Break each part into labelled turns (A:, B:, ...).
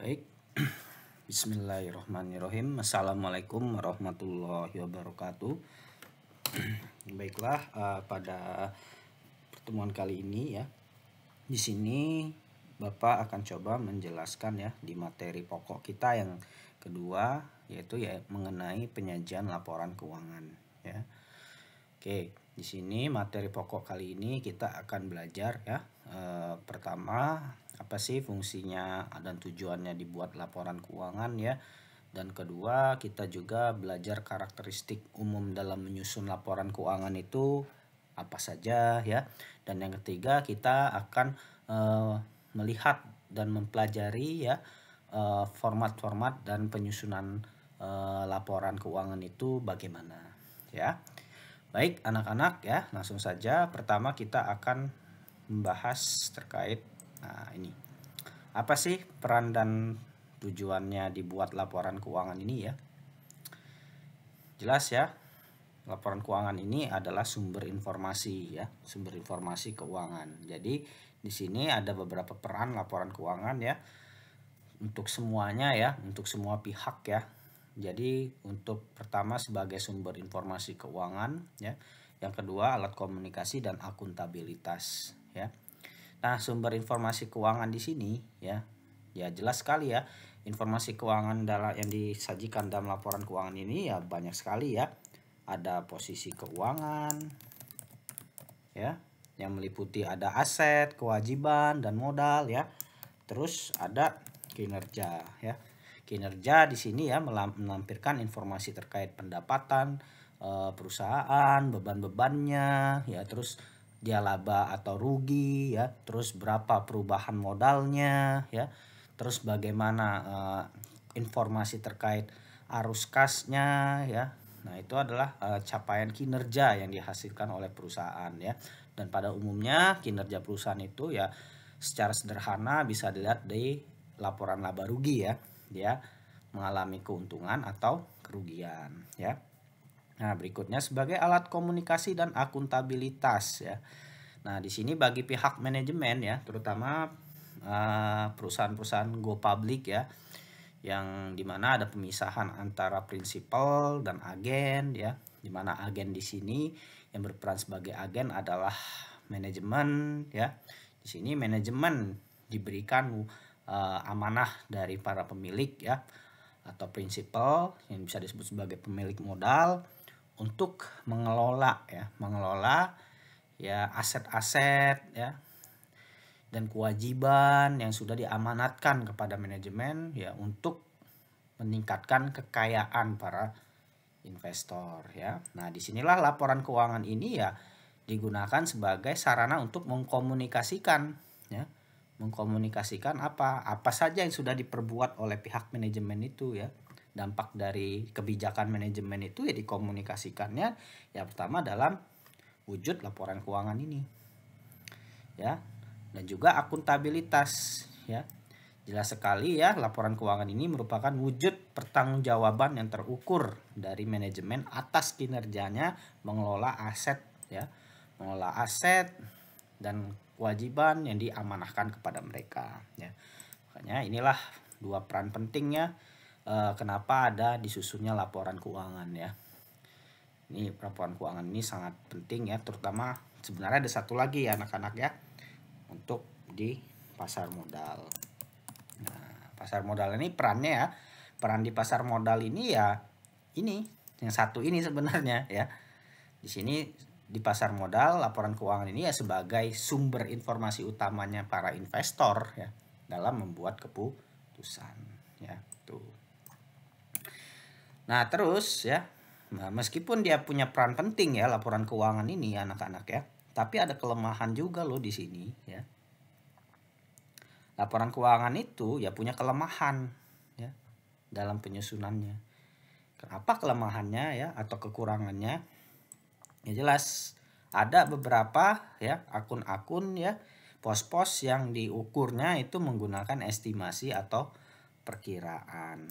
A: Baik, Bismillahirrahmanirrahim. Assalamualaikum warahmatullahi wabarakatuh. Baiklah, pada pertemuan kali ini ya, di sini Bapak akan coba menjelaskan ya di materi pokok kita yang kedua, yaitu ya mengenai penyajian laporan keuangan ya. Oke, di sini materi pokok kali ini kita akan belajar ya. Pertama, apa sih fungsinya dan tujuannya dibuat laporan keuangan ya. Dan kedua, kita juga belajar karakteristik umum dalam menyusun laporan keuangan itu apa saja ya. Dan yang ketiga, kita akan melihat dan mempelajari ya format-format dan penyusunan laporan keuangan itu bagaimana ya. Baik anak-anak ya, langsung saja. Pertama kita akan membahas terkait ini. Apa sih peran dan tujuannya dibuat laporan keuangan ini ya? Jelas ya, laporan keuangan ini adalah sumber informasi ya, sumber informasi keuangan. Jadi di sini ada beberapa peran laporan keuangan ya, untuk semuanya ya, untuk semua pihak ya. Jadi untuk pertama sebagai sumber informasi keuangan ya, yang kedua alat komunikasi dan akuntabilitas ya. Nah, sumber informasi keuangan di sini ya jelas sekali ya, informasi keuangan yang disajikan dalam laporan keuangan ini ya banyak sekali ya. Ada posisi keuangan ya, yang meliputi ada aset, kewajiban dan modal ya. Terus ada kinerja ya. Kinerja di sini ya melampirkan informasi terkait pendapatan perusahaan, beban-bebannya ya, terus dia laba atau rugi ya, terus berapa perubahan modalnya ya, terus bagaimana informasi terkait arus kasnya ya. Nah, itu adalah capaian kinerja yang dihasilkan oleh perusahaan ya. Dan pada umumnya kinerja perusahaan itu ya secara sederhana bisa dilihat di laporan laba rugi ya. Dia mengalami keuntungan atau kerugian ya. Nah, berikutnya sebagai alat komunikasi dan akuntabilitas ya. Nah, di sini bagi pihak manajemen ya, terutama perusahaan-perusahaan go public ya, yang dimana ada pemisahan antara prinsipal dan agen ya, dimana agen di sini yang berperan sebagai agen adalah manajemen ya. Di sini manajemen diberikan amanah dari para pemilik ya, atau prinsipal yang bisa disebut sebagai pemilik modal untuk mengelola ya aset-aset ya dan kewajiban yang sudah diamanatkan kepada manajemen ya untuk meningkatkan kekayaan para investor ya. Nah, disinilah laporan keuangan ini ya digunakan sebagai sarana untuk mengkomunikasikan ya, mengkomunikasikan apa saja yang sudah diperbuat oleh pihak manajemen itu ya. Dampak dari kebijakan manajemen itu ya dikomunikasikannya ya pertama dalam wujud laporan keuangan ini ya, dan juga akuntabilitas ya. Jelas sekali ya, laporan keuangan ini merupakan wujud pertanggungjawaban yang terukur dari manajemen atas kinerjanya mengelola aset ya, mengelola aset dan kewajiban yang diamanahkan kepada mereka ya. Makanya inilah dua peran pentingnya kenapa ada disusunnya laporan keuangan ya. Ini laporan keuangan ini sangat penting ya, terutama sebenarnya ada satu lagi ya anak-anak ya, untuk di pasar modal. Nah, pasar modal ini perannya ya, peran di pasar modal ini ya ini yang satu ini sebenarnya ya. Di sini di pasar modal laporan keuangan ini ya sebagai sumber informasi utamanya para investor ya dalam membuat keputusan ya tuh. Nah, terus ya, meskipun dia punya peran penting ya laporan keuangan ini anak-anak ya, tapi ada kelemahan juga loh di sini ya. Laporan keuangan itu ya punya kelemahan ya dalam penyusunannya. Kenapa kelemahannya ya atau kekurangannya? Ya jelas ada beberapa ya akun-akun ya, pos-pos yang diukurnya itu menggunakan estimasi atau perkiraan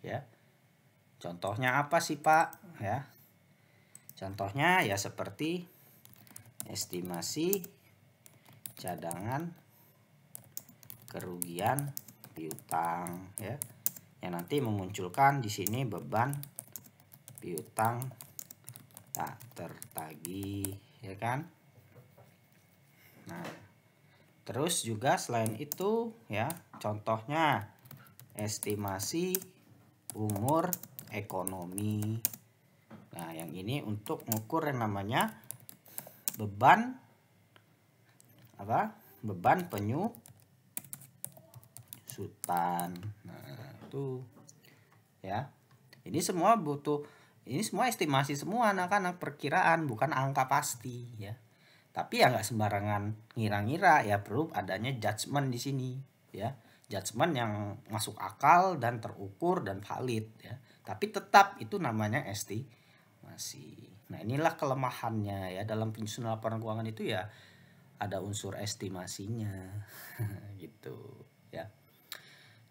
A: ya. Contohnya apa sih Pak ya? Contohnya ya seperti estimasi cadangan kerugian piutang ya, yang nanti memunculkan di sini beban piutang tak tertagih ya kan. Nah, terus juga selain itu ya, contohnya estimasi umur ekonomi. Nah, yang ini untuk mengukur yang namanya beban beban penyusutan. Nah, itu ya. Ini semua estimasi semua anak-anak, perkiraan, bukan angka pasti ya. Tapi ya nggak sembarangan ngira-ngira ya, perlu adanya judgement di sini ya. Judgement yang masuk akal dan terukur dan valid ya. Tapi tetap itu namanya estimasi. Nah, inilah kelemahannya ya dalam penyusunan laporan keuangan itu ya, ada unsur estimasinya gitu ya.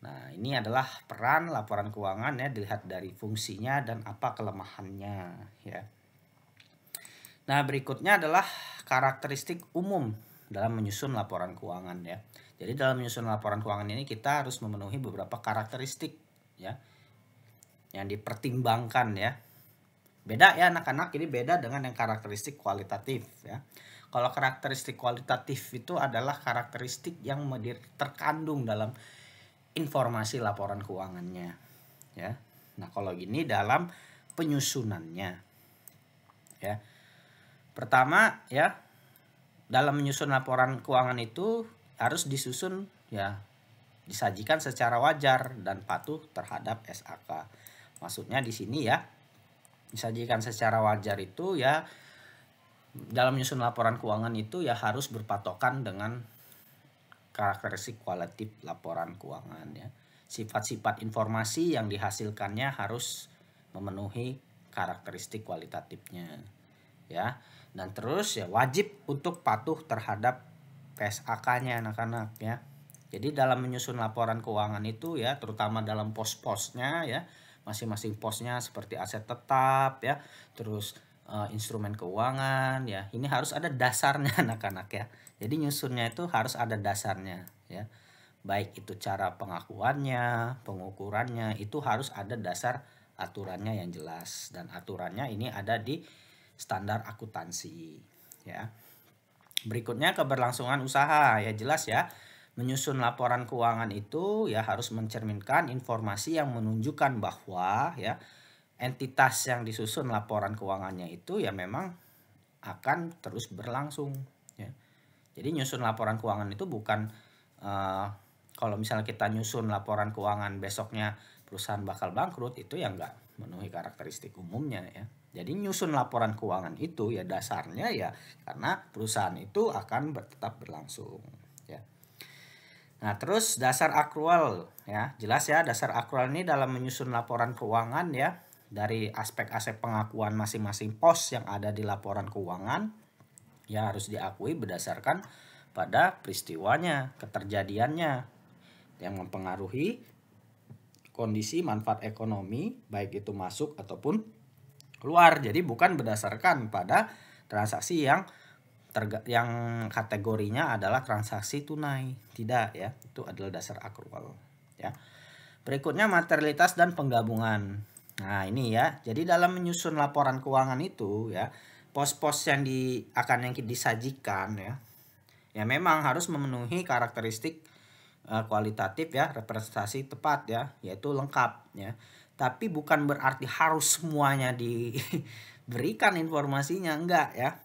A: Nah, ini adalah peran laporan keuangan ya, dilihat dari fungsinya dan apa kelemahannya ya. Nah, berikutnya adalah karakteristik umum dalam menyusun laporan keuangan ya. Jadi dalam menyusun laporan keuangan ini kita harus memenuhi beberapa karakteristik ya, yang dipertimbangkan ya. Beda ya anak-anak, ini beda dengan yang karakteristik kualitatif ya. Kalau karakteristik kualitatif itu adalah karakteristik yang terkandung dalam informasi laporan keuangannya ya. Nah, kalau gini dalam penyusunannya ya. Pertama ya, dalam menyusun laporan keuangan itu harus disusun ya, disajikan secara wajar dan patuh terhadap SAK. Maksudnya di sini ya, disajikan secara wajar itu ya, dalam menyusun laporan keuangan itu ya harus berpatokan dengan karakteristik kualitatif laporan keuangan ya. Sifat-sifat informasi yang dihasilkannya harus memenuhi karakteristik kualitatifnya ya. Dan terus ya wajib untuk patuh terhadap PSAK-nya anak-anak ya. Jadi dalam menyusun laporan keuangan itu ya, terutama dalam pos-posnya ya, masing-masing posnya seperti aset tetap ya, terus instrumen keuangan ya, ini harus ada dasarnya anak-anak ya. Jadi nyusunnya itu harus ada dasarnya ya. Baik itu cara pengakuannya, pengukurannya, itu harus ada dasar aturannya yang jelas, dan aturannya ini ada di standar akuntansi ya. Berikutnya keberlangsungan usaha ya, jelas ya. Menyusun laporan keuangan itu ya harus mencerminkan informasi yang menunjukkan bahwa ya entitas yang disusun laporan keuangannya itu ya memang akan terus berlangsung ya. Jadi nyusun laporan keuangan itu bukan kalau misalnya kita nyusun laporan keuangan besoknya perusahaan bakal bangkrut, itu ya nggak memenuhi karakteristik umumnya ya. Jadi nyusun laporan keuangan itu ya dasarnya ya karena perusahaan itu akan tetap berlangsung ya. Nah, terus dasar akrual ya, jelas ya, dasar akrual ini dalam menyusun laporan keuangan ya, dari aspek-aspek pengakuan masing-masing pos yang ada di laporan keuangan ya harus diakui berdasarkan pada peristiwanya, keterjadiannya yang mempengaruhi kondisi manfaat ekonomi baik itu masuk ataupun keluar. Jadi bukan berdasarkan pada transaksi yang kategorinya adalah transaksi tunai, tidak ya. Itu adalah dasar akrual ya. Berikutnya materialitas dan penggabungan. Nah, ini ya. Jadi dalam menyusun laporan keuangan itu ya, pos-pos yang akan disajikan ya, ya memang harus memenuhi karakteristik kualitatif ya, representasi tepat ya, yaitu lengkap ya. Tapi bukan berarti harus semuanya diberikan informasinya, enggak ya.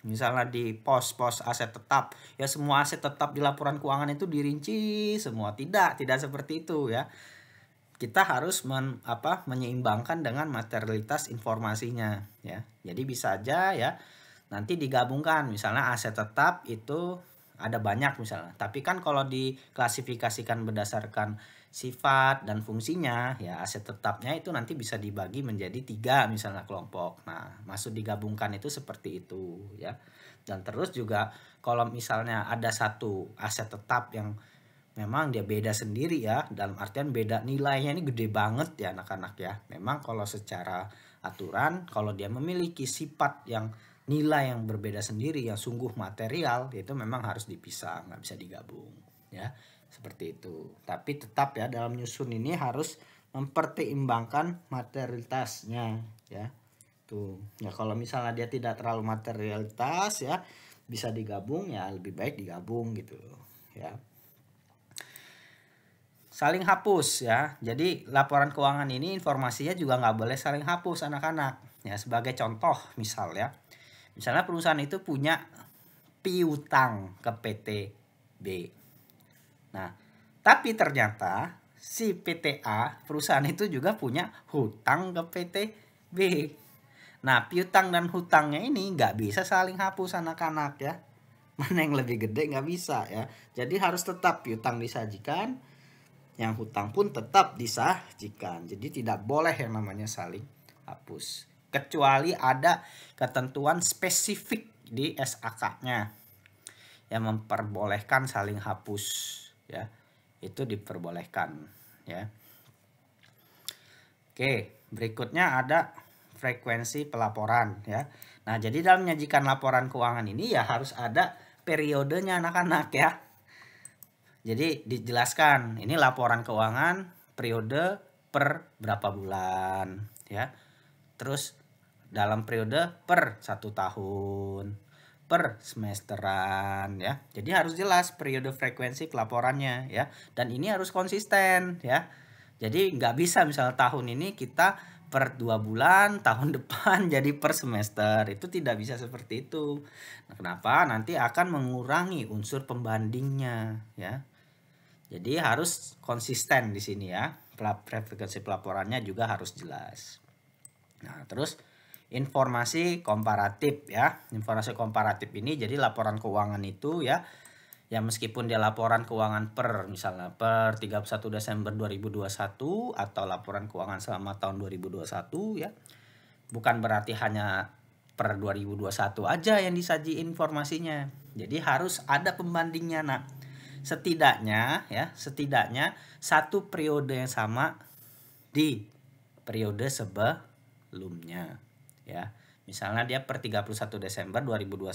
A: Misalnya di pos-pos aset tetap ya, semua aset tetap di laporan keuangan itu dirinci semua, tidak seperti itu ya. Kita harus menyeimbangkan dengan materialitas informasinya ya. Jadi bisa aja ya nanti digabungkan, misalnya aset tetap itu ada banyak misalnya, tapi kan kalau diklasifikasikan berdasarkan sifat dan fungsinya ya, aset tetapnya itu nanti bisa dibagi menjadi 3 misalnya kelompok. Nah, maksud digabungkan itu seperti itu ya. Dan terus juga kalau misalnya ada satu aset tetap yang memang dia beda sendiri ya, dalam artian beda nilainya, ini gede banget ya anak-anak ya. Memang kalau secara aturan kalau dia memiliki sifat yang nilai yang berbeda sendiri yang sungguh material, itu memang harus dipisah, nggak bisa digabung ya. Seperti itu. Tapi tetap ya dalam nyusun ini harus mempertimbangkan materialitasnya ya. Tuh. Ya kalau misalnya dia tidak terlalu materialitas ya bisa digabung ya lebih baik digabung gitu ya. Saling hapus ya. Jadi laporan keuangan ini informasinya juga nggak boleh saling hapus anak-anak. Ya sebagai contoh misal ya. Misalnya perusahaan itu punya piutang ke PT B. Nah, tapi ternyata si PT A perusahaan itu juga punya hutang ke PT B. Nah, piutang dan hutangnya ini nggak bisa saling hapus anak-anak ya. Mana yang lebih gede nggak bisa ya. Jadi harus tetap piutang disajikan, yang hutang pun tetap disajikan. Jadi tidak boleh yang namanya saling hapus. Kecuali ada ketentuan spesifik di SAK-nya yang memperbolehkan saling hapus ya. Itu diperbolehkan ya. Oke, berikutnya ada frekuensi pelaporan ya. Nah, jadi dalam menyajikan laporan keuangan ini ya harus ada periodenya anak-anak ya. Jadi dijelaskan ini laporan keuangan periode per berapa bulan ya. Terus dalam periode per 1 tahun, per semesteran ya. Jadi harus jelas periode frekuensi pelaporannya ya. Dan ini harus konsisten ya. Jadi nggak bisa misal tahun ini kita per 2 bulan, tahun depan jadi per semester. Itu tidak bisa seperti itu. Nah, kenapa? Nanti akan mengurangi unsur pembandingnya ya. Jadi harus konsisten di sini ya. Frekuensi pelaporannya juga harus jelas. Nah, terus informasi komparatif ya. Informasi komparatif ini jadi laporan keuangan itu ya. Ya meskipun dia laporan keuangan per misalnya per 31 Desember 2021 atau laporan keuangan selama tahun 2021 ya. Bukan berarti hanya per 2021 aja yang disaji informasinya. Jadi harus ada pembandingnya nak. Setidaknya satu periode yang sama di periode sebelumnya ya. Misalnya dia per 31 Desember 2021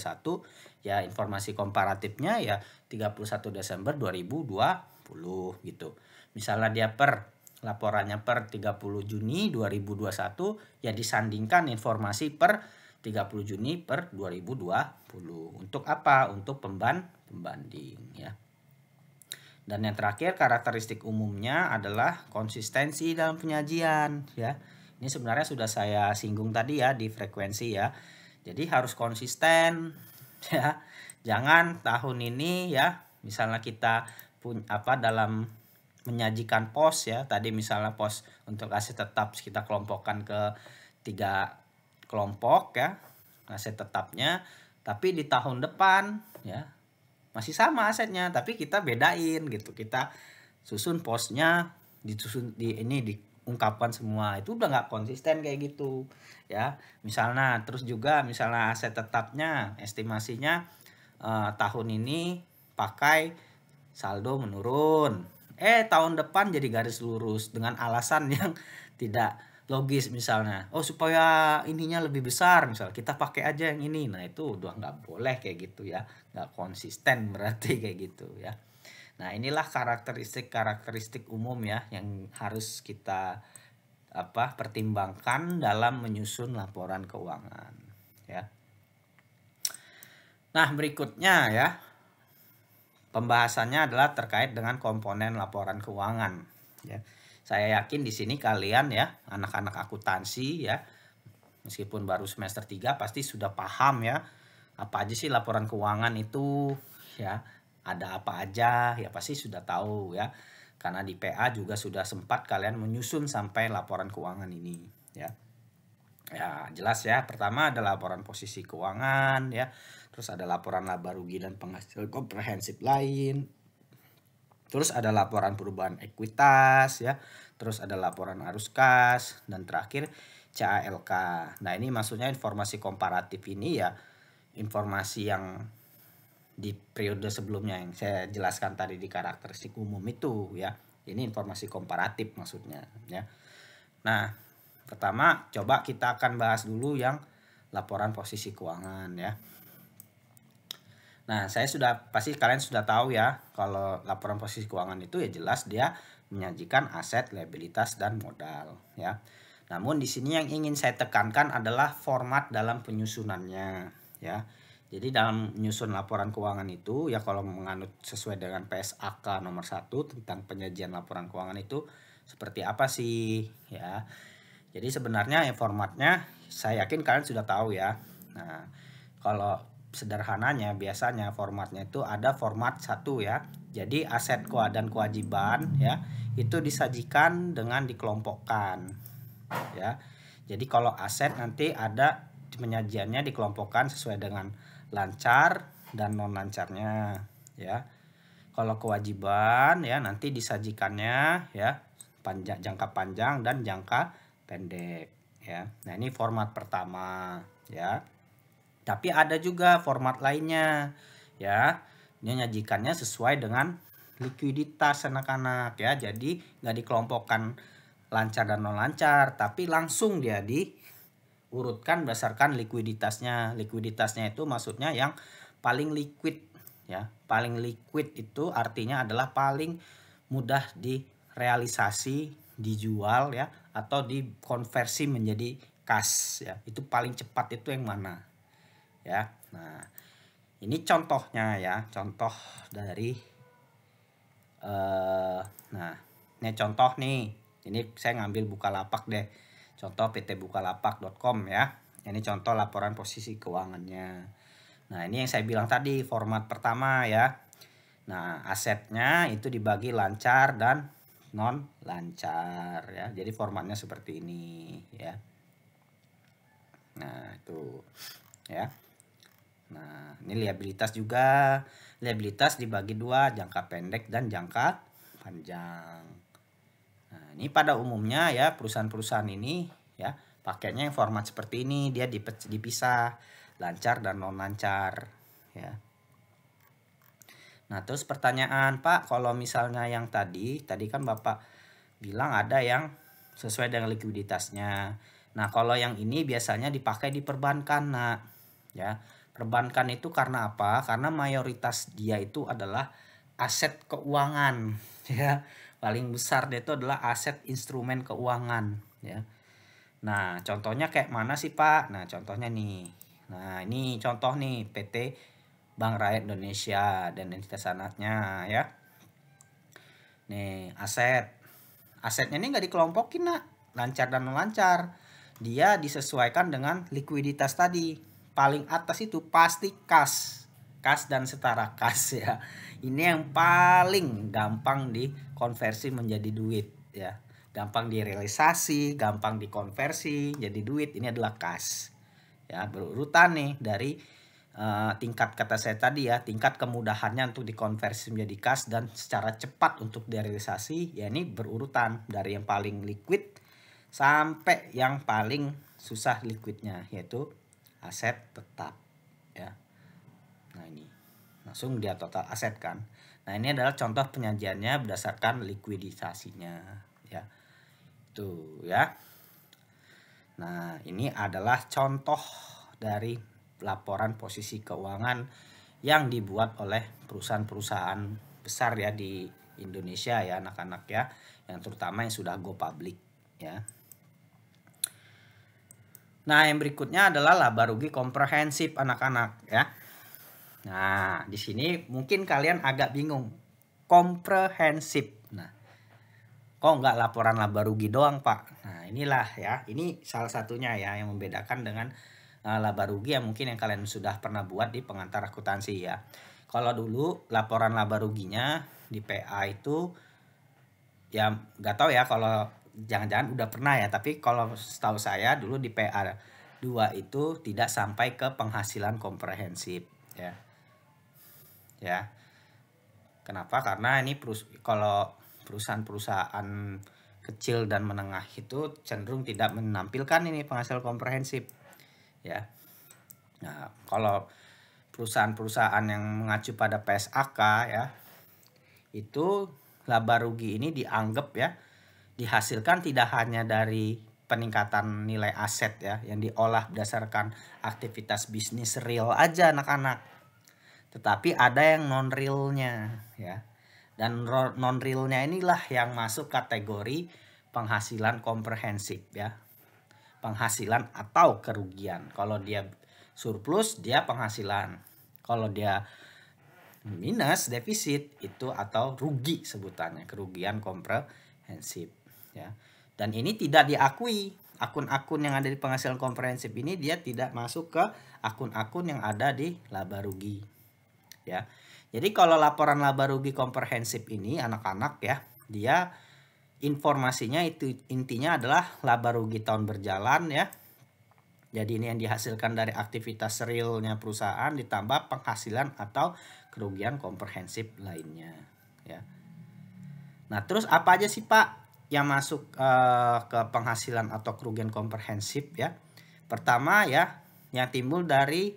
A: ya informasi komparatifnya ya 31 Desember 2020 gitu. Misalnya dia laporannya per 30 Juni 2021 ya disandingkan informasi per 30 Juni per 2020. Untuk apa? Untuk pembanding ya. Dan yang terakhir karakteristik umumnya adalah konsistensi dalam penyajian ya. Ini sebenarnya sudah saya singgung tadi ya di frekuensi ya. Jadi harus konsisten ya. Jangan tahun ini ya misalnya kita dalam menyajikan pos ya. Tadi misalnya pos untuk aset tetap kita kelompokkan ke 3 kelompok ya. Aset tetapnya tapi di tahun depan ya masih sama asetnya tapi kita bedain gitu, kita susun posnya diungkapkan semua, itu udah nggak konsisten kayak gitu ya. Misalnya terus juga misalnya aset tetapnya estimasinya tahun ini pakai saldo menurun, tahun depan jadi garis lurus dengan alasan yang tidak logis, misalnya supaya ininya lebih besar misal kita pakai aja yang ini. Nah itu udah nggak boleh kayak gitu ya, nggak konsisten berarti kayak gitu ya. Nah inilah karakteristik umum ya yang harus kita pertimbangkan dalam menyusun laporan keuangan ya. Nah berikutnya ya pembahasannya adalah terkait dengan komponen laporan keuangan ya. Saya yakin di sini kalian ya, anak-anak akuntansi ya, meskipun baru semester 3 pasti sudah paham ya, apa aja sih laporan keuangan itu ya, ada apa aja ya pasti sudah tahu ya. Karena di PA juga sudah sempat kalian menyusun sampai laporan keuangan ini ya. Ya, jelas ya. Pertama ada laporan posisi keuangan ya. Terus ada laporan laba rugi dan penghasilan komprehensif lain. Terus ada laporan perubahan ekuitas ya. Terus ada laporan arus kas dan terakhir CALK. Nah, ini maksudnya informasi komparatif ini ya informasi yang di periode sebelumnya yang saya jelaskan tadi di karakteristik umum itu ya. Ini informasi komparatif maksudnya ya. Nah, pertama coba kita akan bahas dulu yang laporan posisi keuangan ya. Nah, pasti kalian sudah tahu ya, kalau laporan posisi keuangan itu ya jelas dia menyajikan aset, liabilitas, dan modal ya. Namun di sini yang ingin saya tekankan adalah format dalam penyusunannya ya. Jadi dalam menyusun laporan keuangan itu ya, kalau menganut sesuai dengan PSAK nomor 1 tentang penyajian laporan keuangan itu seperti apa sih ya. Jadi sebenarnya ya formatnya saya yakin kalian sudah tahu ya. Nah, kalau sederhananya biasanya formatnya itu ada format 1 ya. Jadi aset dan kewajiban ya itu disajikan dengan dikelompokkan ya. Jadi kalau aset nanti ada penyajiannya dikelompokkan sesuai dengan lancar dan non lancarnya ya. Kalau kewajiban ya nanti disajikannya ya jangka panjang dan jangka pendek ya. Nah, ini format pertama ya. Tapi ada juga format lainnya ya. Dia nyajikannya sesuai dengan likuiditas anak-anak ya. Jadi nggak dikelompokkan lancar dan non lancar, tapi langsung dia diurutkan berdasarkan likuiditasnya. Likuiditasnya itu maksudnya yang paling liquid ya. Paling liquid itu artinya adalah paling mudah direalisasi, dijual ya, atau dikonversi menjadi kas ya. Itu paling cepat itu yang mana ya. Nah, ini contohnya ya, contoh dari nah, ini contoh nih. Ini saya ngambil Bukalapak deh. Contoh PT Bukalapak.com ya. Ini contoh laporan posisi keuangannya. Nah, ini yang saya bilang tadi format pertama ya. Nah, asetnya itu dibagi lancar dan non lancar ya. Jadi formatnya seperti ini ya. Nah, itu ya. Nah, ini liabilitas juga. Liabilitas dibagi 2, jangka pendek dan jangka panjang. Nah, ini pada umumnya ya perusahaan-perusahaan ini ya pakainya yang format seperti ini, dia dipisah lancar dan non lancar ya. Nah, terus pertanyaan, Pak, kalau misalnya yang tadi kan Bapak bilang ada yang sesuai dengan likuiditasnya. Nah, kalau yang ini biasanya dipakai di perbankan, nah ya. Perbankan itu karena apa? Karena mayoritas dia itu adalah aset keuangan ya. Paling besar dia itu adalah aset instrumen keuangan ya. Nah, contohnya kayak mana sih, Pak? Nah, contohnya nih. Nah, ini contoh nih PT Bank Rakyat Indonesia dan entitas anaknya ya. Nih, asetnya ini nggak dikelompokin, nak, lancar dan non lancar. Dia disesuaikan dengan likuiditas tadi. Paling atas itu pasti kas dan setara kas ya. Ini yang paling gampang dikonversi menjadi duit ya. Gampang direalisasi, gampang dikonversi jadi duit. Ini adalah kas ya. Berurutan nih dari tingkat kata saya tadi ya, tingkat kemudahannya untuk dikonversi menjadi kas dan secara cepat untuk direalisasi ya, ini berurutan dari yang paling liquid sampai yang paling susah liquidnya, yaitu aset tetap ya. Nah, ini langsung dia total aset kan. Nah, ini adalah contoh penyajiannya berdasarkan likuidisasinya ya. Tuh ya. Nah, ini adalah contoh dari laporan posisi keuangan yang dibuat oleh perusahaan-perusahaan besar ya di Indonesia ya, anak-anak ya, yang terutama yang sudah go public ya. Nah, yang berikutnya adalah laba rugi komprehensif anak-anak ya. Nah, di sini mungkin kalian agak bingung. Komprehensif. Nah, kok nggak laporan laba rugi doang, Pak? Nah, inilah ya. Ini salah satunya ya yang membedakan dengan laba rugi yang mungkin yang kalian sudah pernah buat di pengantar akuntansi ya. Kalau dulu laporan laba ruginya di PA itu ya nggak tahu ya, kalau jangan-jangan udah pernah ya, tapi kalau setahu saya dulu di PA 2 itu tidak sampai ke penghasilan komprehensif ya. Ya. Kenapa? Karena ini kalau perusahaan-perusahaan kecil dan menengah itu cenderung tidak menampilkan ini penghasilan komprehensif ya. Nah, kalau perusahaan-perusahaan yang mengacu pada PSAK ya, itu laba rugi ini dianggap ya dihasilkan tidak hanya dari peningkatan nilai aset ya yang diolah berdasarkan aktivitas bisnis real aja anak-anak, tetapi ada yang non realnya ya. Dan non realnya inilah yang masuk kategori penghasilan komprehensif ya. Penghasilan atau kerugian. Kalau dia surplus dia penghasilan. Kalau dia minus defisit itu atau rugi sebutannya, kerugian komprehensif ya. Dan ini tidak diakui. Akun-akun yang ada di penghasilan komprehensif ini dia tidak masuk ke akun-akun yang ada di laba rugi ya. Jadi kalau laporan laba rugi komprehensif ini anak-anak ya, dia informasinya itu intinya adalah laba rugi tahun berjalan ya. Jadi ini yang dihasilkan dari aktivitas realnya perusahaan ditambah penghasilan atau kerugian komprehensif lainnya ya. Nah, terus apa aja sih Pak yang masuk ke penghasilan atau kerugian komprehensif ya? Pertama ya, yang timbul dari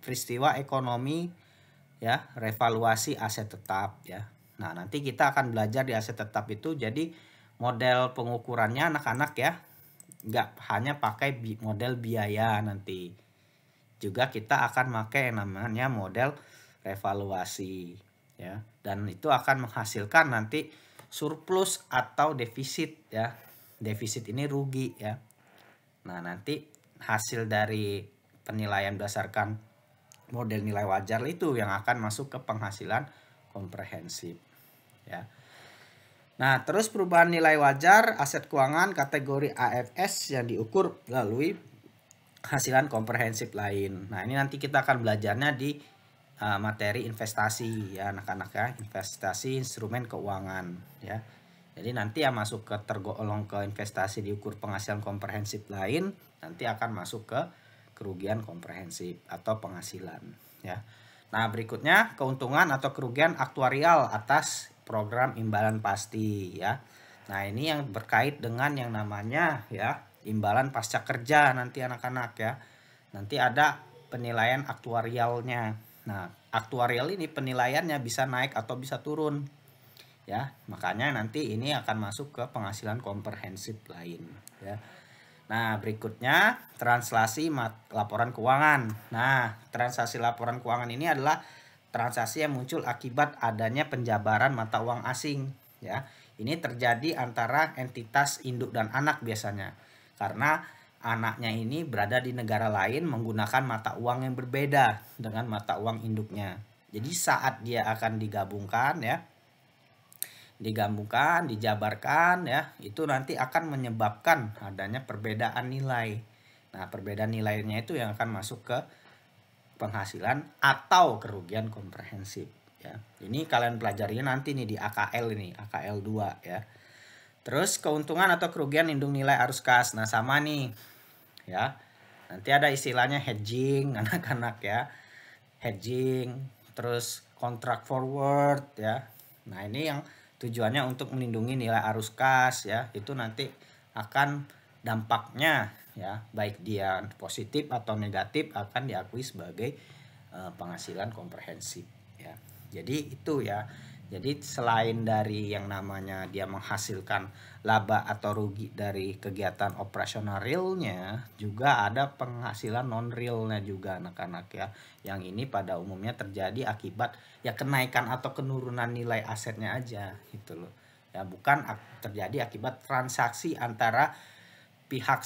A: peristiwa ekonomi ya, revaluasi aset tetap ya. Nah, nanti kita akan belajar di aset tetap itu jadi model pengukurannya anak-anak ya. Nggak hanya pakai model biaya nanti. Juga kita akan pakai yang namanya model revaluasi ya. Dan itu akan menghasilkan nanti surplus atau defisit ya. Defisit ini rugi ya. Nah, nanti hasil dari penilaian berdasarkan model nilai wajar itu yang akan masuk ke penghasilan komprehensif ya. Nah, terus perubahan nilai wajar aset keuangan kategori AFS yang diukur melalui hasilan komprehensif lain. Nah, ini nanti kita akan belajarnya di materi investasi ya anak-anak ya, investasi instrumen keuangan ya. Jadi nanti yang masuk ke tergolong ke investasi diukur penghasilan komprehensif lain nanti akan masuk ke kerugian komprehensif atau penghasilan ya. Nah, berikutnya keuntungan atau kerugian aktuarial atas program imbalan pasti ya. Nah, ini yang berkait dengan yang namanya ya imbalan pasca kerja nanti anak-anak ya. Nanti ada penilaian aktuarialnya. Nah, aktuarial ini penilaiannya bisa naik atau bisa turun ya. Makanya nanti ini akan masuk ke penghasilan komprehensif lain ya. Nah, berikutnya translasi laporan keuangan. Nah, transaksi laporan keuangan ini adalah transaksi yang muncul akibat adanya penjabaran mata uang asing ya. Ini terjadi antara entitas induk dan anak biasanya. Karena anaknya ini berada di negara lain menggunakan mata uang yang berbeda dengan mata uang induknya. Jadi saat dia akan digabungkan ya, dijabarkan ya, itu nanti akan menyebabkan adanya perbedaan nilai. Nah, perbedaan nilainya itu yang akan masuk ke penghasilan atau kerugian komprehensif ya. Ini kalian pelajari nanti nih di AKL ini, AKL 2 ya. Terus keuntungan atau kerugian lindung nilai arus kas. Nah, sama nih ya. Nanti ada istilahnya hedging anak-anak ya. Hedging, terus kontrak forward ya. Nah, ini yang tujuannya untuk melindungi nilai arus kas ya. Itu nanti akan dampaknya ya, baik dia positif atau negatif akan diakui sebagai penghasilan komprehensif ya. Jadi itu ya. Jadi selain dari yang namanya dia menghasilkan laba atau rugi dari kegiatan operasional realnya, juga ada penghasilan non realnya juga anak-anak ya. Yang ini pada umumnya terjadi akibat ya kenaikan atau penurunan nilai asetnya aja gitu loh. Ya bukan terjadi akibat transaksi antara pihak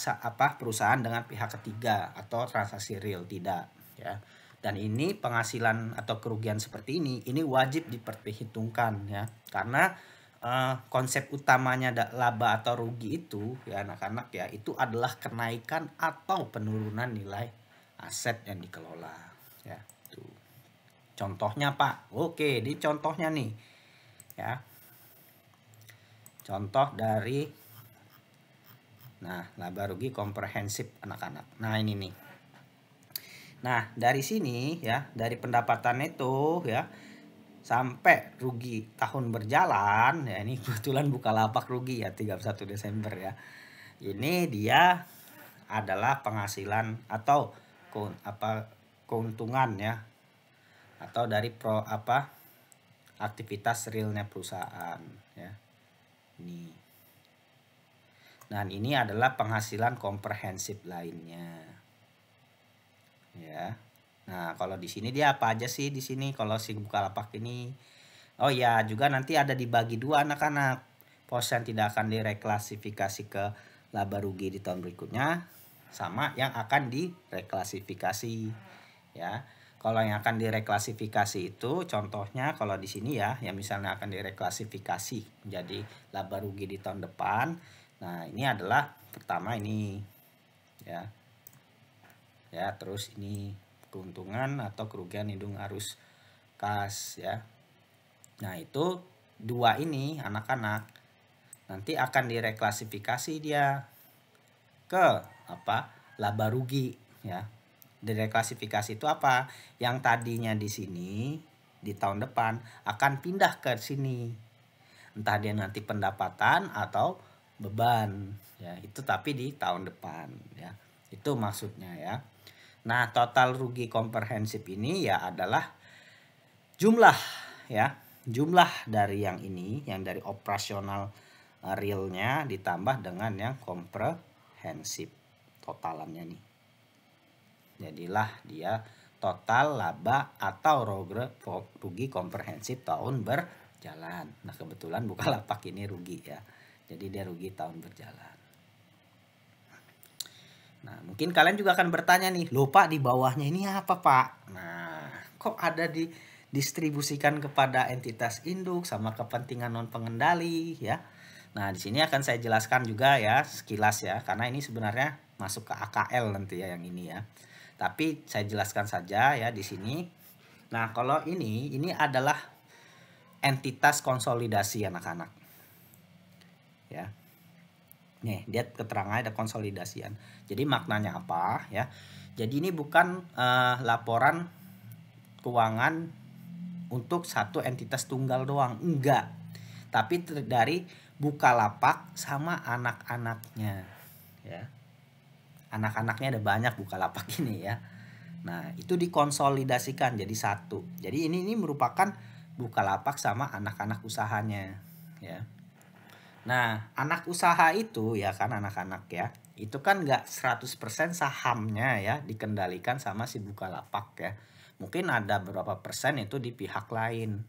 A: perusahaan dengan pihak ketiga atau transaksi real, tidak ya. Dan ini penghasilan atau kerugian seperti ini wajib diperhitungkan ya, karena konsep utamanya laba atau rugi itu ya anak-anak ya, itu adalah kenaikan atau penurunan nilai aset yang dikelola ya. Tuh contohnya Pak. Oke, di contohnya nih ya, contoh dari laba rugi komprehensif anak-anak. Nah, ini nih. Nah, dari sini ya, dari pendapatan itu ya sampai rugi tahun berjalan ya, ini kebetulan Bukalapak rugi ya 31 Desember ya. Ini dia adalah penghasilan atau keuntungan ya, atau dari aktivitas realnya perusahaan ya. Ini. Dan ini adalah penghasilan komprehensif lainnya. Ya. Nah, kalau di sini dia apa aja sih di sini kalau si Bukalapak ini? Oh ya, juga nanti ada dibagi dua anak-anak. Pos yang tidak akan direklasifikasi ke laba rugi di tahun berikutnya sama yang akan direklasifikasi ya. Kalau yang akan direklasifikasi itu contohnya kalau di sini ya, yang misalnya akan direklasifikasi jadi laba rugi di tahun depan. Nah, ini adalah pertama ini ya. Ya, terus ini keuntungan atau kerugian indung arus kas ya. Nah, itu dua ini anak-anak nanti akan direklasifikasi dia ke apa? Laba rugi ya. Direklasifikasi itu apa? Yang tadinya di sini di tahun depan akan pindah ke sini. Entah dia nanti pendapatan atau beban ya. Itu tapi di tahun depan ya. Itu maksudnya ya. Nah, total rugi komprehensif ini ya adalah jumlah ya, jumlah dari yang ini, yang dari operasional realnya ditambah dengan yang komprehensif totalannya nih. Jadilah dia total laba atau rugi komprehensif tahun berjalan. Nah, kebetulan Bukalapak ini rugi ya. Jadi dia rugi tahun berjalan. Nah, mungkin kalian juga akan bertanya nih, loh Pak, di bawahnya ini apa Pak? Nah, kok ada didistribusikan kepada entitas induk sama kepentingan non pengendali ya. Nah, di sini akan saya jelaskan juga ya sekilas ya, karena ini sebenarnya masuk ke AKL nanti ya yang ini ya. Tapi saya jelaskan saja ya di sini. Nah, kalau ini adalah entitas konsolidasi anak-anak. Ya. Nih, dia keterangannya ada konsolidasian. Jadi maknanya apa ya? Jadi ini bukan laporan keuangan untuk satu entitas tunggal doang, enggak. Tapi dari Bukalapak sama anak-anaknya ya. Anak-anaknya ada banyak Bukalapak ini ya. Nah, itu dikonsolidasikan jadi satu. Jadi ini merupakan Bukalapak sama anak-anak usahanya ya. Nah, anak usaha itu ya kan anak-anak ya, itu kan nggak 100% sahamnya ya dikendalikan sama si Bukalapak ya. Mungkin ada berapa persen itu di pihak lain.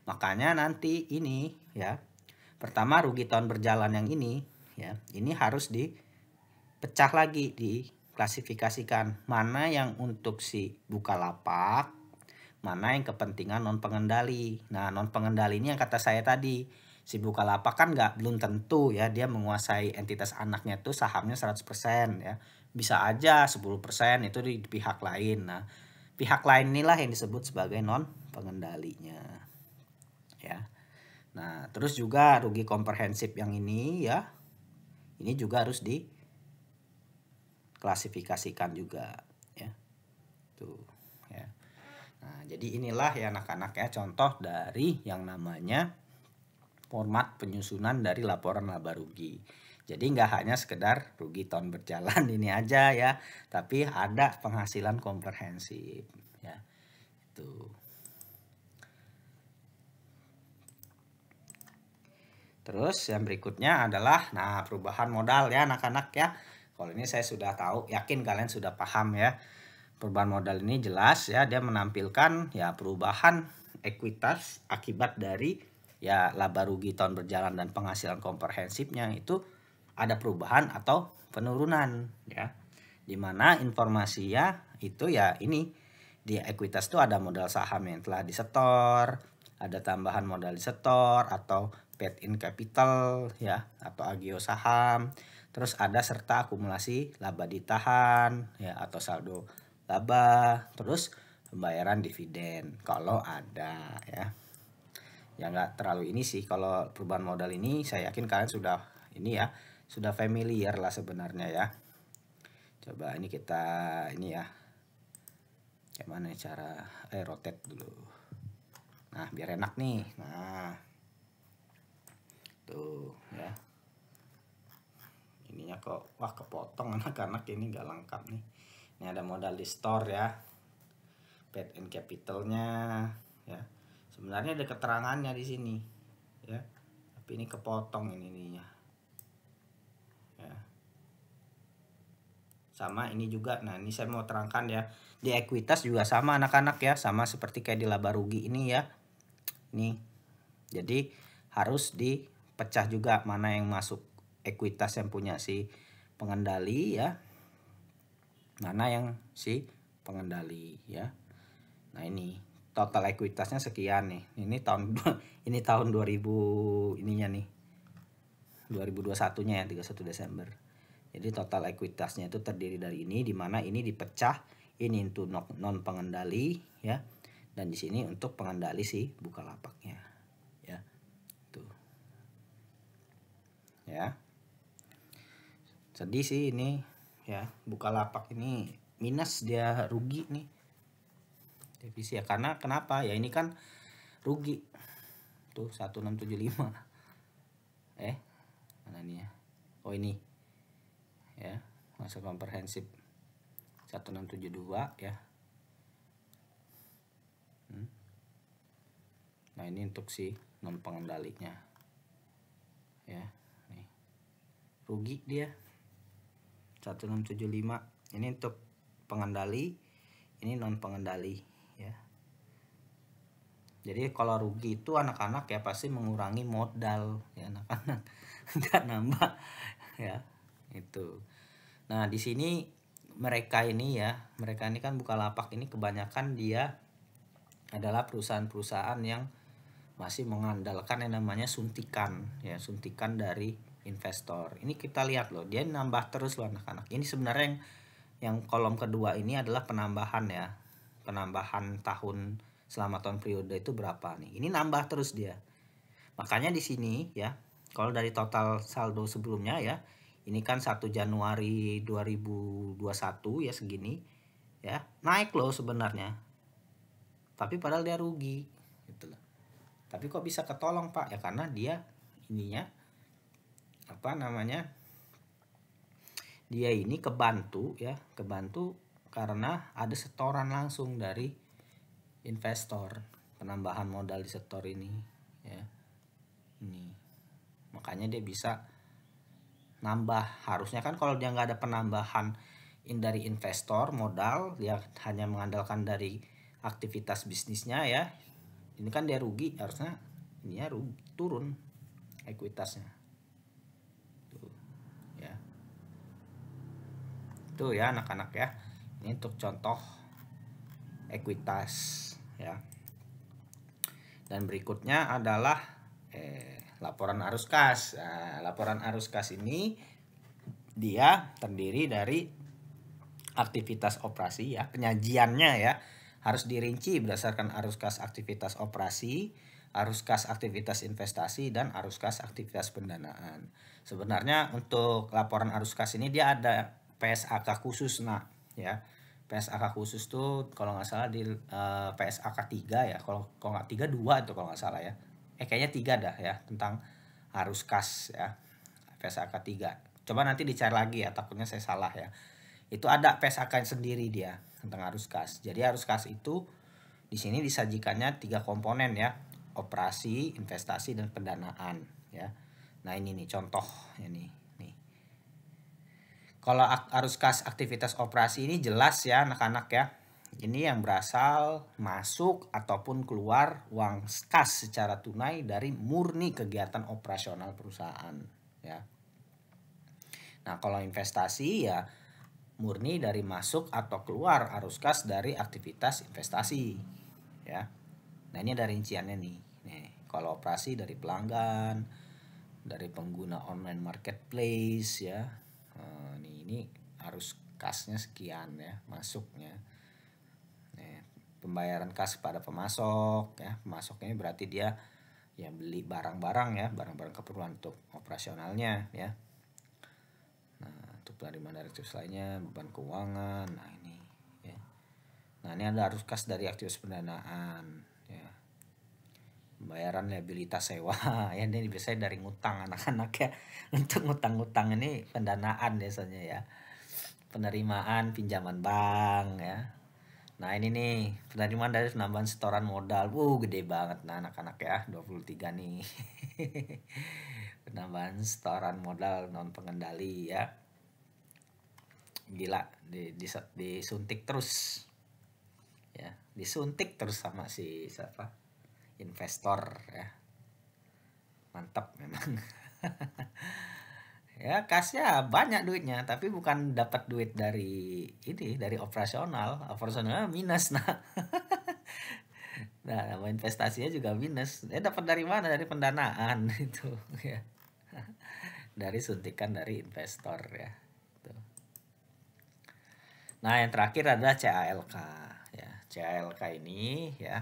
A: Makanya nanti ini ya, pertama rugi tahun berjalan yang ini ya, ini harus dipecah lagi, diklasifikasikan. Mana yang untuk si Bukalapak, mana yang kepentingan non pengendali. Nah, non pengendali ini yang kata saya tadi, si Bukalapak kan belum tentu ya dia menguasai entitas anaknya itu sahamnya 100% ya. Bisa aja 10% itu di pihak lain. Nah, pihak lain inilah yang disebut sebagai non pengendalinya. Ya. Nah, terus juga rugi komprehensif yang ini ya. Ini juga harus diklasifikasikan juga ya. Tuh ya. Nah, jadi inilah ya anak-anak ya contoh dari yang namanya format penyusunan dari laporan laba rugi. Jadi nggak hanya sekedar rugi tahun berjalan ini aja ya, tapi ada penghasilan komprehensif ya. Itu. Terus yang berikutnya adalah perubahan modal ya anak-anak ya. Kalau ini saya sudah tahu, yakin kalian sudah paham ya. Perubahan modal ini jelas ya, dia menampilkan ya perubahan ekuitas akibat dari ya laba rugi tahun berjalan dan penghasilan komprehensifnya itu ada perubahan atau penurunan ya. Dimana informasinya itu ya ini di ekuitas itu ada modal saham yang telah disetor, ada tambahan modal disetor atau paid in capital ya atau agio saham. Terus ada serta akumulasi laba ditahan ya atau saldo laba, terus pembayaran dividen kalau ada ya. Ya nggak terlalu ini sih kalau perubahan modal ini, saya yakin kalian sudah ini ya, sudah familiar lah sebenarnya ya. Coba ini kita ini ya. Gimana cara rotate dulu. Nah, biar enak nih. Nah. Tuh ya. Ininya kok wah kepotong anak-anak ini nggak lengkap nih. Ini ada modal di store ya. Paid in capitalnya ya. Sebenarnya ada keterangannya di sini ya. Tapi ini kepotong ininya. Ya. sama ini juga. Nah, ini saya mau terangkan ya. Di ekuitas juga sama anak-anak ya, sama seperti kayak di laba rugi ini ya. Nih. Jadi harus dipecah juga mana yang masuk ekuitas yang punya si pengendali ya. Mana yang si pengendali ya. Nah, ini total ekuitasnya sekian nih. Ini tahun 2000 ininya nih. 2021-nya ya, 31 Desember. Jadi total ekuitasnya itu terdiri dari ini, di mana ini dipecah, ini untuk non pengendali ya. Dan di sini untuk pengendali si Bukalapaknya. Ya. Tuh. Ya. Sedih sih ini ya, Bukalapak ini minus, dia rugi nih. Devisi ya, karena kenapa? Ya ini kan rugi. Tuh 1675. Mana nih ya? Oh ini. Ya, masa komprehensif 1672 ya. Nah, ini untuk si non pengendalinya. Ya, nih. Rugi dia. 1675. Ini untuk pengendali, ini non pengendali ya. Jadi kalau rugi itu anak-anak ya pasti mengurangi modal ya, anak-anak nggak nambah ya itu. Nah, di sini mereka ini kan Bukalapak ini kebanyakan dia adalah perusahaan-perusahaan yang masih mengandalkan yang namanya suntikan ya, suntikan dari investor. Ini kita lihat loh, dia nambah terus loh anak-anak. Ini sebenarnya yang kolom kedua ini adalah penambahan ya, penambahan tahun selama tahun periode itu berapa nih. Ini nambah terus dia. Makanya di sini ya, kalau dari total saldo sebelumnya ya, ini kan 1 Januari 2021 ya segini ya, naik loh sebenarnya. Tapi padahal dia rugi gitu loh. Tapi kok bisa ketolong Pak? Ya karena dia ininya apa namanya? Dia ini kebantu ya, kebantu karena ada setoran langsung dari investor, penambahan modal di sektor ini ya. Ini makanya dia bisa nambah. Harusnya kan kalau dia nggak ada penambahan dari investor modal, dia hanya mengandalkan dari aktivitas bisnisnya ya, ini kan dia rugi, harusnya ini ya rugi, turun ekuitasnya tuh ya. Tuh ya anak-anak ya, ini untuk contoh ekuitas ya. Dan berikutnya adalah laporan arus kas. Nah, laporan arus kas ini dia terdiri dari aktivitas operasi ya, penyajiannya ya harus dirinci berdasarkan arus kas aktivitas operasi, arus kas aktivitas investasi, dan arus kas aktivitas pendanaan. Sebenarnya untuk laporan arus kas ini dia ada PSAK khusus nah ya. PSAK khusus tuh kalau nggak salah di PSAK 3 ya, kalau nggak 3 2 itu kalau nggak salah ya. Kayaknya 3 dah ya, tentang arus kas ya. PSAK 3. Coba nanti dicari lagi ya, takutnya saya salah ya. Itu ada PSAK sendiri dia tentang arus kas. Jadi arus kas itu di sini disajikannya 3 komponen ya. Operasi, investasi, dan pendanaan ya. Nah, ini nih contoh ini. Kalau arus kas aktivitas operasi ini jelas ya anak-anak ya. Ini yang berasal masuk ataupun keluar uang kas secara tunai dari murni kegiatan operasional perusahaan ya. Nah, kalau investasi ya murni dari masuk atau keluar arus kas dari aktivitas investasi ya. Nah, ini ada rinciannya nih. Kalau operasi dari pelanggan, dari pengguna online marketplace ya. Ini arus kasnya sekian ya, masuknya. Pembayaran kas pada pemasok ya. Pemasoknya berarti dia ya beli barang-barang ya, barang-barang keperluan untuk operasionalnya ya. Nah, untuk penerimaan dari aktivitas lainnya, beban keuangan. Nah, ini ya. Nah, ini ada arus kas dari aktivitas pendanaan ya. Pembayaran liabilitas sewa ya, ini biasanya dari ngutang anak-anak ya. Untuk ngutang-ngutang ini pendanaan biasanya ya. Penerimaan pinjaman bank ya. Nah, ini nih penerimaan dari penambahan setoran modal. Gede banget nah anak-anak ya, 23 nih. Penambahan setoran modal non pengendali ya. gila, disuntik terus ya, disuntik terus sama si siapa, investor ya, mantap memang. Ya kasnya banyak duitnya, tapi bukan dapat duit dari ini, dari operasional minus. Nah investasinya juga minus, dapat dari mana, dari pendanaan itu ya, dari suntikan dari investor ya. Nah yang terakhir adalah CALK ya. CALK ini ya,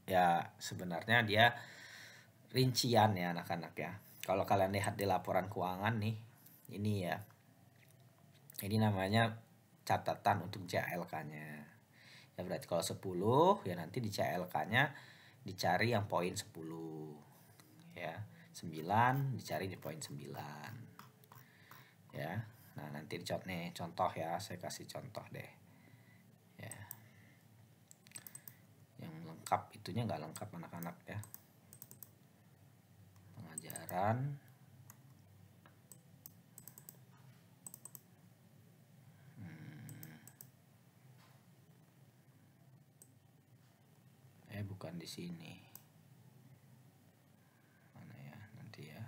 A: ya sebenarnya dia rincian ya anak-anak ya. Kalau kalian lihat di laporan keuangan nih, ini ya, ini namanya catatan untuk CALK-nya. Ya berarti kalau 10 ya nanti di CALK-nya dicari yang poin 10 ya, 9 dicari di poin 9 ya. Nah nanti nih contoh ya, saya kasih contoh deh ya, yang lengkap itunya nggak lengkap anak-anak ya, pengajaran bukan di sini, mana ya, nanti ya,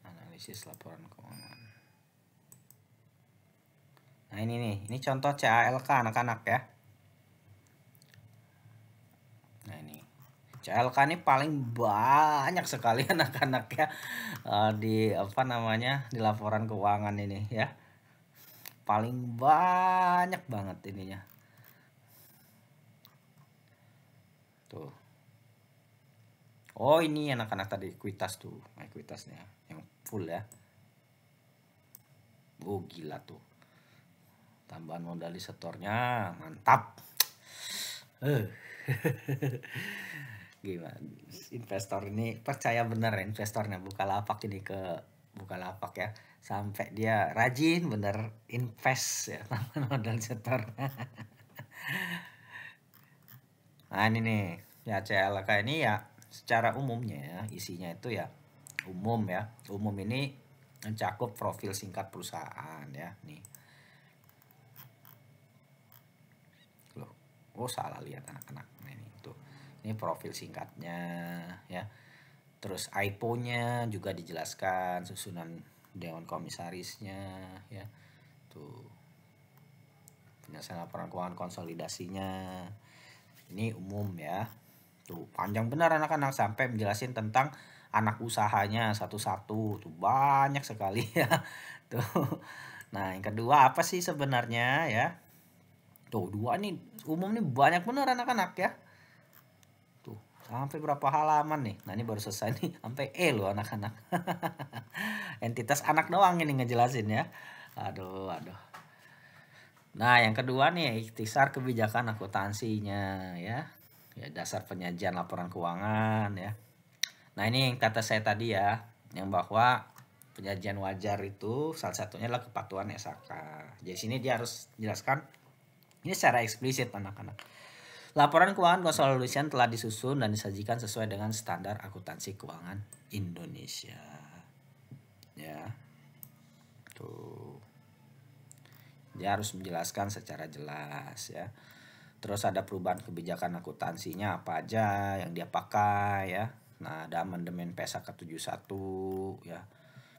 A: analisis laporan keuangan. Nah ini nih, ini contoh CALK anak-anak ya. Nah ini CALK ini paling banyak sekali anak-anak ya, di apa namanya, di laporan keuangan ini ya, paling banyak banget ininya tuh. Oh ini anak-anak tadi kuitas tuh, kuitasnya yang full ya. Oh gila tuh, tambahan modal di setornya mantap. Gimana investor ini, percaya bener investornya Bukalapak ini, ke Bukalapak ya, sampai dia rajin bener invest ya, tambahan modal setor. Nah ini nih ya, CLK ini ya secara umumnya ya, isinya itu ya umum ya. Umum ini mencakup profil singkat perusahaan ya nih. Loh, oh salah lihat anak-anak. Nah, ini tuh. Ini profil singkatnya ya. Terus IPO-nya juga dijelaskan, susunan dewan komisarisnya ya. Tuh. Penyelesaian laporan keuangan konsolidasinya. Ini umum ya. Tuh, panjang benar anak-anak, sampai menjelasin tentang anak usahanya satu-satu. Tuh banyak sekali ya. Tuh. Nah, yang kedua apa sih sebenarnya ya? Tuh, dua nih umum nih banyak benar anak-anak ya. Tuh, sampai berapa halaman nih? Nah, ini baru selesai nih, sampai loh anak-anak. Entitas anak doang ini ngejelasin ya. Aduh, aduh. Nah, yang kedua nih, ikhtisar kebijakan akuntansinya ya. Ya, dasar penyajian laporan keuangan ya. Nah, ini yang kata saya tadi ya, yang bahwa penyajian wajar itu salah satunya adalah kepatuhan SHK. Jadi sini dia harus jelaskan ini secara eksplisit anak-anak. Laporan keuangan konsolidasian telah disusun dan disajikan sesuai dengan standar akuntansi keuangan Indonesia. Ya. Tuh. Dia harus menjelaskan secara jelas ya. Terus ada perubahan kebijakan akuntansinya apa aja yang dia pakai ya. Nah, ada amandemen PSAK 71 ya.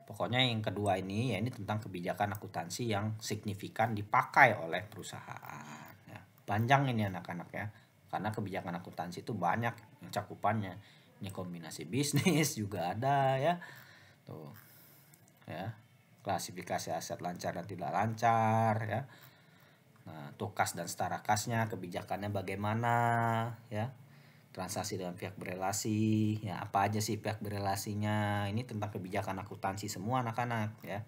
A: Pokoknya yang kedua ini ya, ini tentang kebijakan akuntansi yang signifikan dipakai oleh perusahaan ya. Panjang ini anak-anak ya. Karena kebijakan akuntansi itu banyak yang cakupannya. Ini kombinasi bisnis juga ada ya. Tuh. Ya. Klasifikasi aset lancar dan tidak lancar ya. Nah, tuh kas dan setara kasnya, kebijakannya bagaimana ya. Transaksi dengan pihak berelasi ya, apa aja sih pihak berelasinya. Ini tentang kebijakan akuntansi semua anak-anak ya.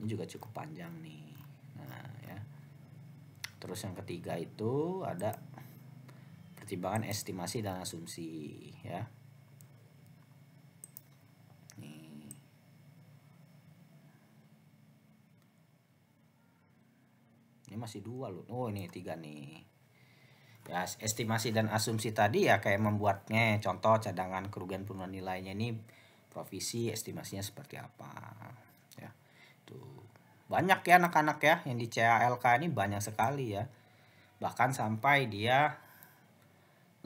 A: Ini juga cukup panjang nih. Nah ya, terus yang ketiga itu ada pertimbangan estimasi dan asumsi ya. Nih. Ini masih dua loh. Oh ini tiga nih. Ya, estimasi dan asumsi tadi ya kayak membuatnya, contoh cadangan kerugian penurunan nilainya ini provisi estimasinya seperti apa ya. Tuh banyak ya anak-anak ya, yang di CALK ini banyak sekali ya. Bahkan sampai dia,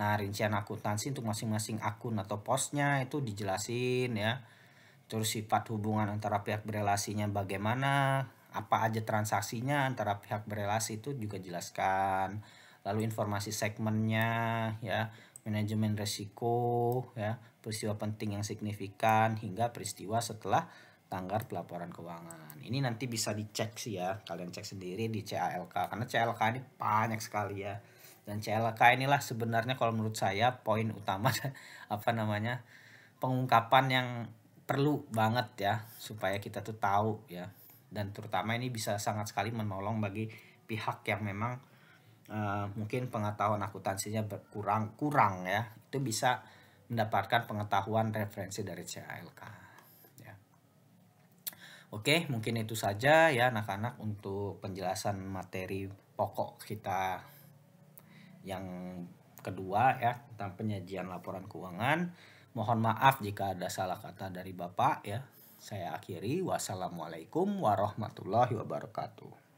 A: nah rincian akuntansi untuk masing-masing akun atau posnya itu dijelasin ya. Terus sifat hubungan antara pihak berelasinya bagaimana, apa aja transaksinya antara pihak berelasi itu juga jelaskan. Lalu informasi segmennya ya, manajemen resiko ya, peristiwa penting yang signifikan hingga peristiwa setelah tanggal pelaporan keuangan. Ini nanti bisa dicek sih ya, kalian cek sendiri di CALK karena CALK ini banyak sekali ya. Dan CALK inilah sebenarnya kalau menurut saya poin utama apa namanya, pengungkapan yang perlu banget ya supaya kita tuh tahu ya, dan terutama ini bisa sangat sekali menolong bagi pihak yang memang mungkin pengetahuan akuntansinya kurang ya, itu bisa mendapatkan pengetahuan referensi dari CALK ya. Oke, mungkin itu saja ya anak-anak untuk penjelasan materi pokok kita yang kedua ya, tentang penyajian laporan keuangan. Mohon maaf jika ada salah kata dari Bapak ya. Saya akhiri. Wassalamualaikum warahmatullahi wabarakatuh.